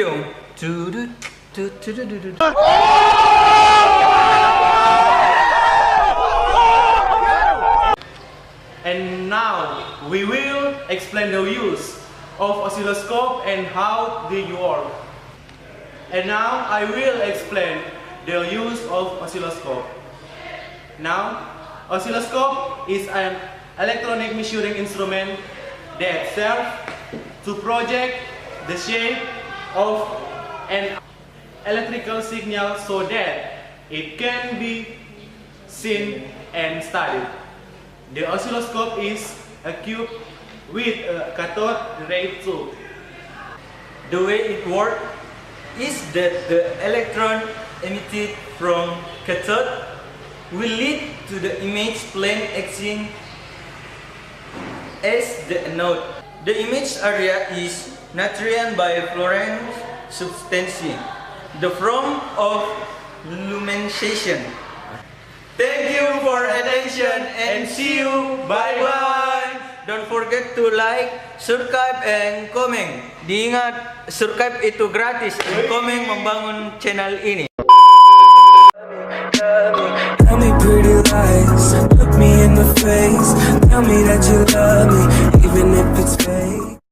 video. And now we will explain the use of oscilloscope and how they work. And now I will explain the use of oscilloscope. Now, oscilloscope is an electronic measuring instrument that serves to project the shape of an electrical signal so that it can be seen and studied. The oscilloscope is equipped with a cathode ray tube. The way it works is that the electron emitted from cathode will lead to the image plane acting as the anode. The image area is Natrium bifluorine substance, the form of luminescence. Thank you for attention and see you. Bye bye. Don't forget to like, subscribe, and comment. Diingat, subscribe itu gratis dan komen membangun channel ini. Tell me pretty lies, look me in the face. Tell me that you love me, even if it's